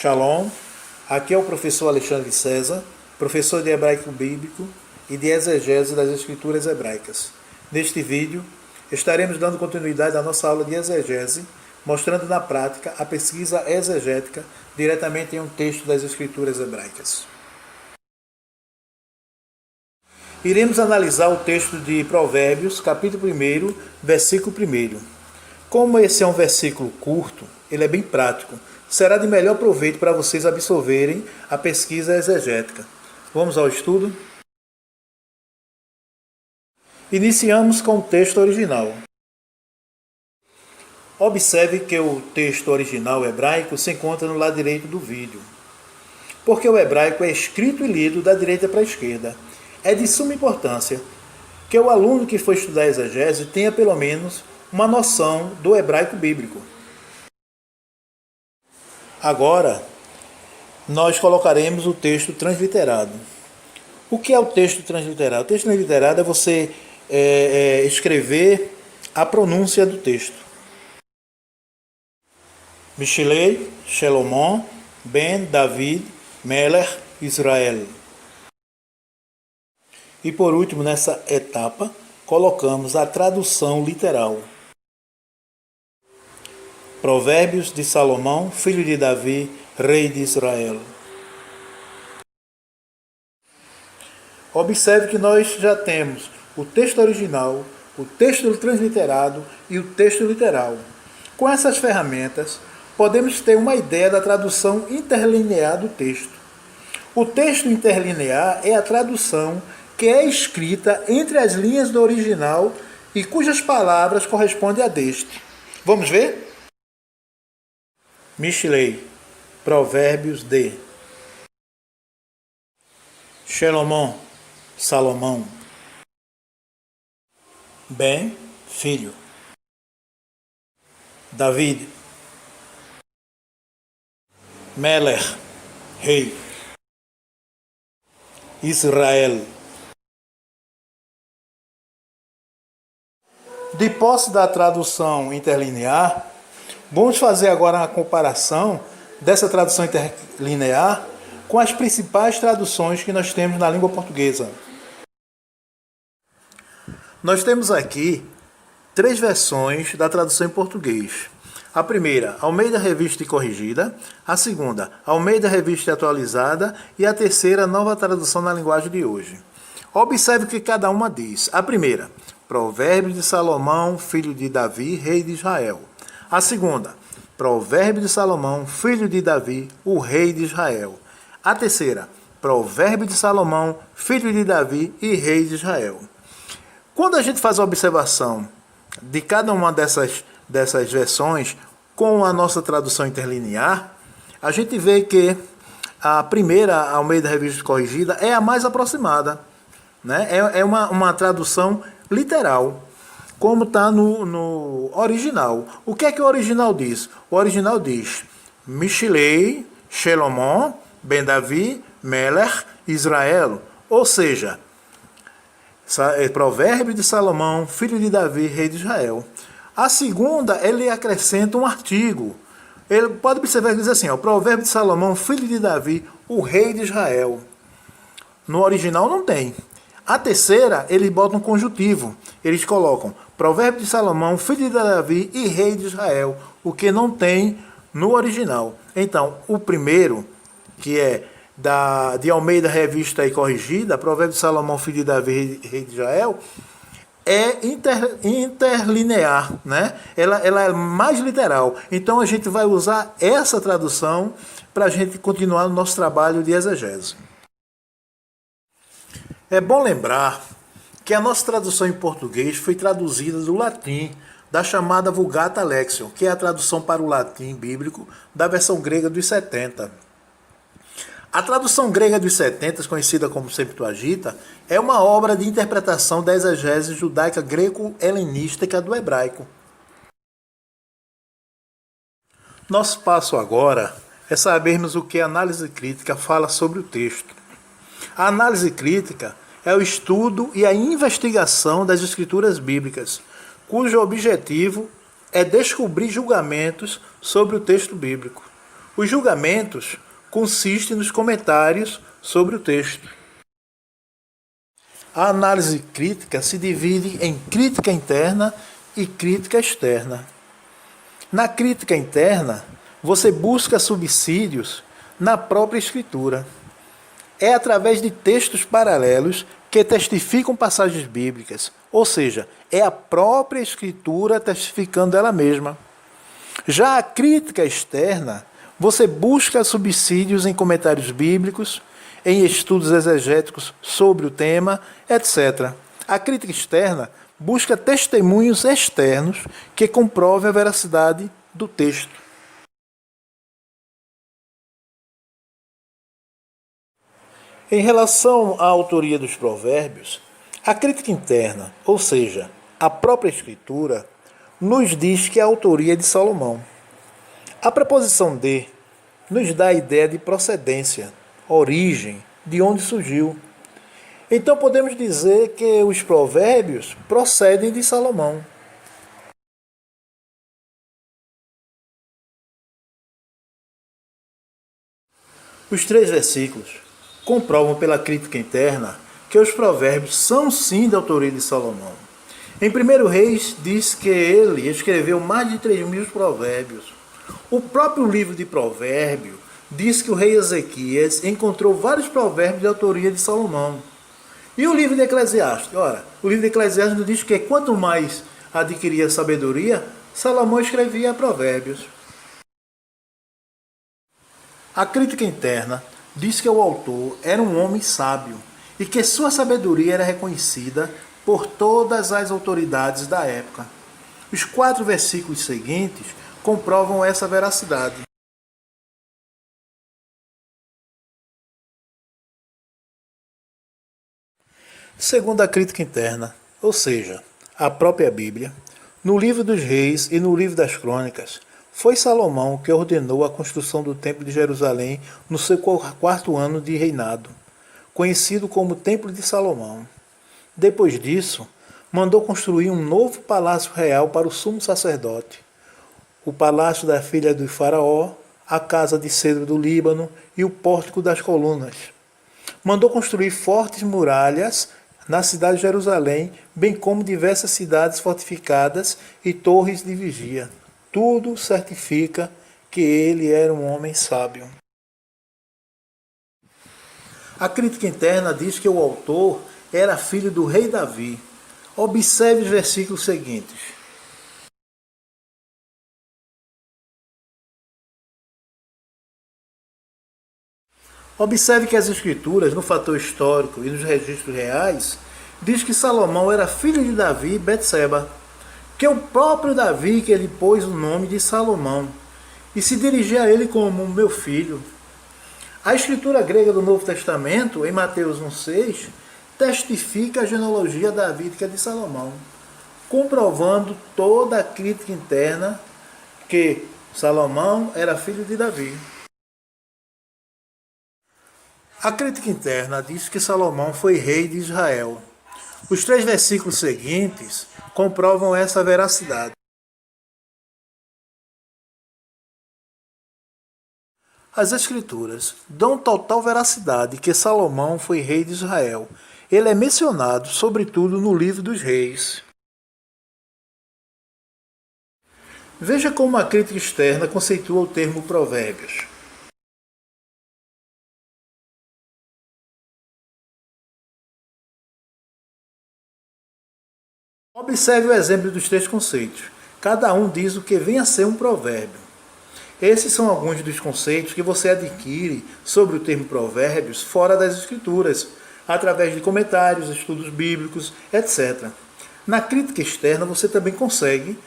Shalom, aqui é o professor Alexandre César, professor de Hebraico Bíblico e de Exegese das Escrituras Hebraicas. Neste vídeo, estaremos dando continuidade à nossa aula de Exegese, mostrando na prática a pesquisa exegética diretamente em um texto das Escrituras Hebraicas. Iremos analisar o texto de Provérbios, capítulo 1, versículo 1. Como esse é um versículo curto, ele é bem prático. Será de melhor proveito para vocês absorverem a pesquisa exegética. Vamos ao estudo? Iniciamos com o texto original. Observe que o texto original hebraico se encontra no lado direito do vídeo, porque o hebraico é escrito e lido da direita para a esquerda. É de suma importância que o aluno que for estudar exegese tenha pelo menos uma noção do hebraico bíblico. Agora, nós colocaremos o texto transliterado. O que é o texto transliterado? O texto transliterado é você escrever a pronúncia do texto. Mishilei, Shelomon, Ben David, Melech, Israel. E por último, nessa etapa, colocamos a tradução literal. Provérbios de Salomão, filho de Davi, rei de Israel. Observe que nós já temos o texto original, o texto transliterado e o texto literal. Com essas ferramentas, podemos ter uma ideia da tradução interlinear do texto. O texto interlinear é a tradução que é escrita entre as linhas do original e cujas palavras correspondem a deste. Vamos ver? Mishlei, Provérbios de Shelomon, Salomão. Ben, filho. David, Melech, rei. Israel. De posse da tradução interlinear, vamos fazer agora uma comparação dessa tradução interlinear com as principais traduções que nós temos na língua portuguesa. Nós temos aqui 3 versões da tradução em português. A primeira, Almeida Revista e Corrigida. A segunda, Almeida Revista e Atualizada. E a terceira, Nova Tradução na Linguagem de Hoje. Observe o que cada uma diz. A primeira, Provérbios de Salomão, filho de Davi, rei de Israel. A segunda, Provérbio de Salomão, filho de Davi, o rei de Israel. A terceira, Provérbio de Salomão, filho de Davi e rei de Israel. Quando a gente faz a observação de cada uma dessas versões com a nossa tradução interlinear, a gente vê que a primeira, Almeida Revista Corrigida, é a mais aproximada, né? É uma tradução literal, como está no original. O que é que o original diz? O original diz Mishilei, Shelomon, Ben Davi, Melech, Israel. Ou seja, Provérbio de Salomão, filho de Davi, rei de Israel. A segunda, ele acrescenta um artigo. Ele pode observar que diz assim, Provérbio de Salomão, filho de Davi, o rei de Israel. No original não tem. A terceira, eles botam um conjuntivo. Eles colocam Provérbio de Salomão, filho de Davi e rei de Israel, o que não tem no original. Então, o primeiro, que é de Almeida Revista e Corrigida, Provérbio de Salomão, filho de Davi, rei de Israel, é interlinear, né? Ela é mais literal. Então, a gente vai usar essa tradução para a gente continuar no nosso trabalho de exegese. É bom lembrar que a nossa tradução em português foi traduzida do latim, da chamada Vulgata Lexion, que é a tradução para o latim bíblico da versão grega dos 70. A tradução grega dos 70, conhecida como Septuaginta, é uma obra de interpretação da exegese judaica greco-helenística do hebraico. Nosso passo agora é sabermos o que a análise crítica fala sobre o texto. A análise crítica é o estudo e a investigação das escrituras bíblicas, cujo objetivo é descobrir julgamentos sobre o texto bíblico. Os julgamentos consistem nos comentários sobre o texto. A análise crítica se divide em crítica interna e crítica externa. Na crítica interna, você busca subsídios na própria escritura. É através de textos paralelos que testificam passagens bíblicas, ou seja, é a própria escritura testificando ela mesma. Já a crítica externa, você busca subsídios em comentários bíblicos, em estudos exegéticos sobre o tema, etc. A crítica externa busca testemunhos externos que comprovem a veracidade do texto. Em relação à autoria dos provérbios, a crítica interna, ou seja, a própria escritura, nos diz que a autoria é de Salomão. A preposição de nos dá a ideia de procedência, origem, de onde surgiu. Então podemos dizer que os provérbios procedem de Salomão. Os 3 versículos comprovam pela crítica interna que os provérbios são sim da autoria de Salomão. Em 1 Reis diz que ele escreveu mais de 3.000 provérbios. O próprio livro de Provérbio diz que o rei Ezequias encontrou vários provérbios de autoria de Salomão. E o livro de Eclesiastes? Ora, o livro de Eclesiastes nos diz que quanto mais adquiria sabedoria, Salomão escrevia provérbios. A crítica interna diz que o autor era um homem sábio e que sua sabedoria era reconhecida por todas as autoridades da época. Os 4 versículos seguintes comprovam essa veracidade. Segundo a crítica interna, ou seja, a própria Bíblia, no livro dos Reis e no livro das Crônicas, foi Salomão que ordenou a construção do Templo de Jerusalém no seu 4º ano de reinado, conhecido como Templo de Salomão. Depois disso, mandou construir um novo palácio real para o sumo sacerdote, o palácio da filha do faraó, a casa de cedro do Líbano e o pórtico das colunas. Mandou construir fortes muralhas na cidade de Jerusalém, bem como diversas cidades fortificadas e torres de vigia. Tudo certifica que ele era um homem sábio. A crítica interna diz que o autor era filho do rei Davi. Observe os versículos seguintes. Observe que as escrituras, no fator histórico e nos registros reais, diz que Salomão era filho de Davi e Betseba, que é o próprio Davi que ele pôs o nome de Salomão, e se dirigia a ele como meu filho. A escritura grega do Novo Testamento, em Mateus 1,6, testifica a genealogia davídica de Salomão, comprovando toda a crítica interna que Salomão era filho de Davi. A crítica interna diz que Salomão foi rei de Israel. Os 3 versículos seguintes comprovam essa veracidade. As Escrituras dão total veracidade que Salomão foi rei de Israel. Ele é mencionado, sobretudo, no livro dos Reis. Veja como a crítica externa conceitua o termo provérbios. Observe o exemplo dos 3 conceitos. Cada um diz o que vem a ser um provérbio. Esses são alguns dos conceitos que você adquire sobre o termo provérbios fora das escrituras, através de comentários, estudos bíblicos, etc. Na crítica externa você também consegue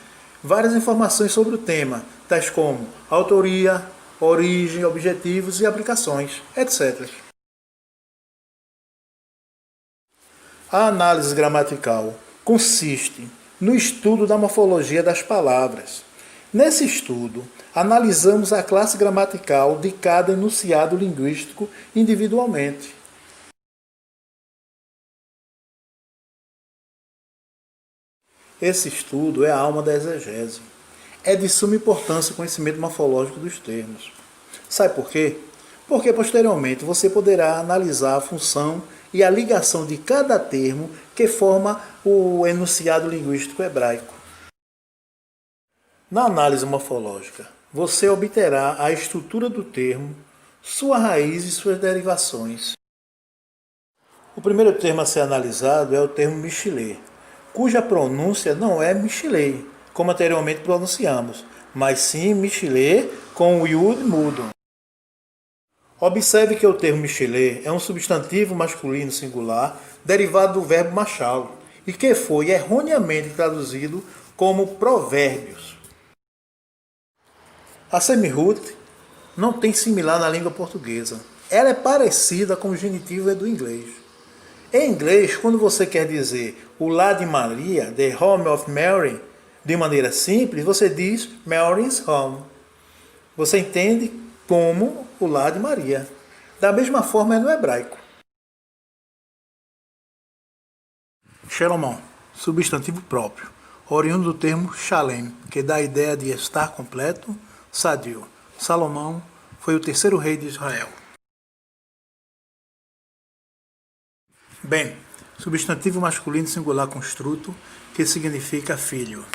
várias informações sobre o tema, tais como autoria, origem, objetivos e aplicações, etc. A análise gramatical consiste no estudo da morfologia das palavras. Nesse estudo, analisamos a classe gramatical de cada enunciado linguístico individualmente. Esse estudo é a alma da exegese. É de suma importância o conhecimento morfológico dos termos. Sabe por quê? Porque posteriormente você poderá analisar a função e a ligação de cada termo que forma o enunciado linguístico hebraico. Na análise morfológica, você obterá a estrutura do termo, sua raiz e suas derivações. O primeiro termo a ser analisado é o termo Michilé, cuja pronúncia não é Michilei, como anteriormente pronunciamos, mas sim Michilé com o Yud mudo. Observe que o termo Michilé é um substantivo masculino singular derivado do verbo machalo e que foi erroneamente traduzido como provérbios. A semirrut não tem similar na língua portuguesa. Ela é parecida com o genitivo do inglês. Em inglês, quando você quer dizer o lar de Maria, the home of Mary, de maneira simples, você diz Mary's home. Você entende como o lar de Maria. Da mesma forma é no hebraico. Shalom, substantivo próprio, oriundo do termo shalem, que dá a ideia de estar completo, sadio. Salomão foi o terceiro rei de Israel. Bem, substantivo masculino singular construto, que significa filho.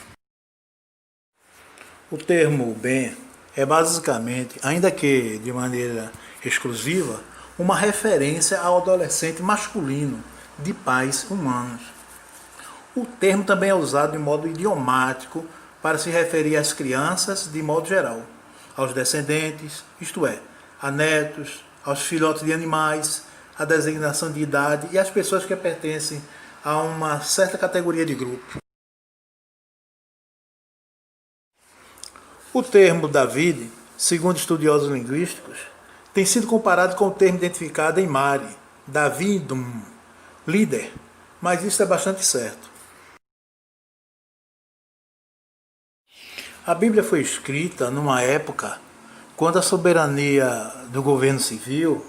O termo bem é basicamente, ainda que de maneira exclusiva, uma referência ao adolescente masculino de pais humanos. O termo também é usado de modo idiomático para se referir às crianças de modo geral, aos descendentes, isto é, a netos, aos filhotes de animais, a designação de idade e as pessoas que pertencem a uma certa categoria de grupo. O termo David, segundo estudiosos linguísticos, tem sido comparado com o termo identificado em Mari, Davidum, líder, mas isso é bastante certo. A Bíblia foi escrita numa época quando a soberania do governo civil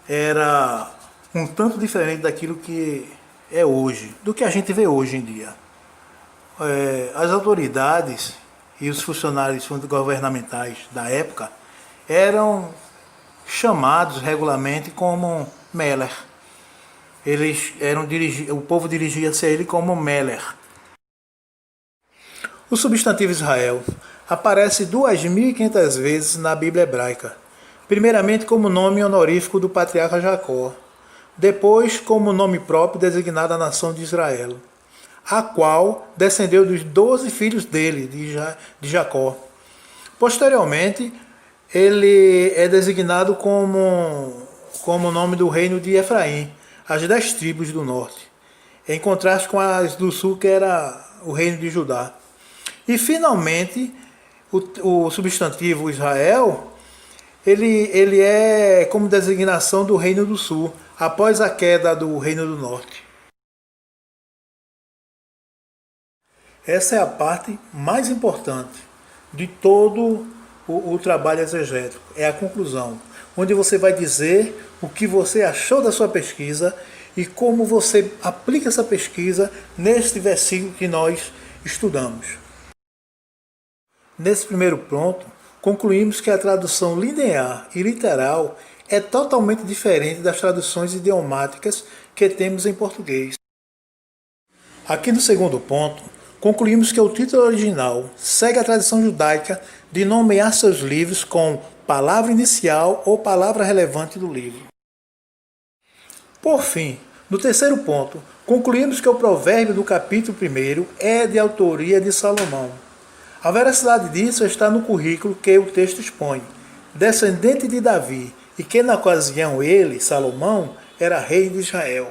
era um tanto diferente daquilo que é hoje, do que a gente vê hoje em dia. As autoridades e os funcionários governamentais da época eram chamados regularmente como Meller. O povo dirigia-se a ele como Meller. O substantivo Israel aparece 2.500 vezes na Bíblia hebraica. Primeiramente como nome honorífico do patriarca Jacó, depois como nome próprio designado à nação de Israel, a qual descendeu dos 12 filhos dele, de Jacó. Posteriormente, ele é designado como nome do reino de Efraim, as 10 tribos do norte, em contraste com as do sul, que era o reino de Judá. E, finalmente, o substantivo Israel, ele é como designação do Reino do Sul, após a queda do Reino do Norte. Essa é a parte mais importante de todo o trabalho exegético, é a conclusão, onde você vai dizer o que você achou da sua pesquisa e como você aplica essa pesquisa neste versículo que nós estudamos. Nesse primeiro ponto, concluímos que a tradução linear e literal é totalmente diferente das traduções idiomáticas que temos em português. Aqui no segundo ponto, concluímos que o título original segue a tradição judaica de nomear seus livros com palavra inicial ou palavra relevante do livro. Por fim, no terceiro ponto, concluímos que o provérbio do capítulo 1 é de autoria de Salomão. A veracidade disso está no currículo que o texto expõe. Descendente de Davi, e que na ocasião ele, Salomão, era rei de Israel.